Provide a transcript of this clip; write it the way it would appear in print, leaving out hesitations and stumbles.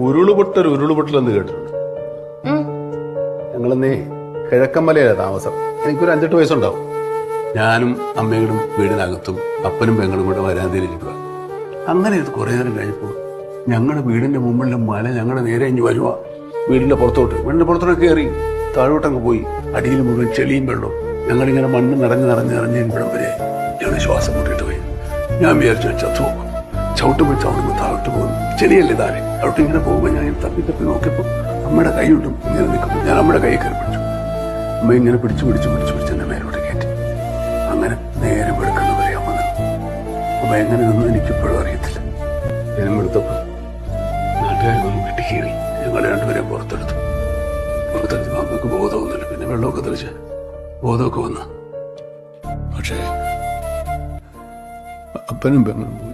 ഉരുളുപൊട്ടൽ എന്ന് കേട്ടിട്ടുണ്ട്. ഞങ്ങളെന്നേ കിഴക്കമ്മലയിലാണ് താമസം. എനിക്കൊരു 5-8 വയസ്സുണ്ടാവും. ഞാനും അമ്മയോടും വീടിനകത്തും അപ്പനും പെങ്ങളും കൂടെ വരാതിരിക്കുക. അങ്ങനെ ഇത് കുറെ നേരം കഴിഞ്ഞപ്പോൾ ഞങ്ങളുടെ വീടിന്റെ മുമ്പിലെ മല ഞങ്ങളുടെ നേരെ ഇഞ്ഞ് വരുവാ. വീടിന്റെ പുറത്തോട്ട് കയറി താഴോട്ടങ്ങ് പോയി. അടിയിൽ മുഴുവൻ ചെളിയും വെള്ളവും. ഞങ്ങളിങ്ങനെ മണ്ണ് നിറഞ്ഞ് ഇവിടം വരെ ഞങ്ങൾ ശ്വാസം മുട്ടിട്ട് പോയി. ഞാൻ വിചാരിച്ചു ചത്തു പോകും. ചവിട്ടുമ്പോൾ താഴോട്ട് പോകുന്നു. ചെളിയല്ലേ താഴെ. അവിടെ ഇങ്ങനെ പോകുമ്പോൾ ഞാൻ തപ്പി നോക്കിയപ്പോൾ അമ്മയുടെ കൈ കൊണ്ടും ഇങ്ങനെ നിൽക്കുമ്പോൾ ഞാൻ അമ്മയുടെ കൈ കയറി പിടിച്ചു. അമ്മ ഇങ്ങനെ പിടിച്ച് എന്നെ മേലോട്ട് കയറ്റി. അങ്ങനെ നേരെ വെളുക്കുന്നവരെ അമ്മ നിന്നു. അമ്മ എങ്ങനെ നിന്നു എനിക്കിപ്പോഴും അറിയത്തില്ല. ഞാൻ എടുത്തപ്പോൾ നാട്ടുകാരൊന്നും വെട്ടിക്കീറി ഞങ്ങൾ രണ്ടുപേരെയും പുറത്തെടുത്തു. അമ്മക്ക് ബോധമൊന്നുമില്ല. പിന്നെ വെള്ളമൊക്കെ തെളിച്ച് ബോധമൊക്കെ വന്നു. പക്ഷേ അപ്പനും പെങ്ങളും പോയി.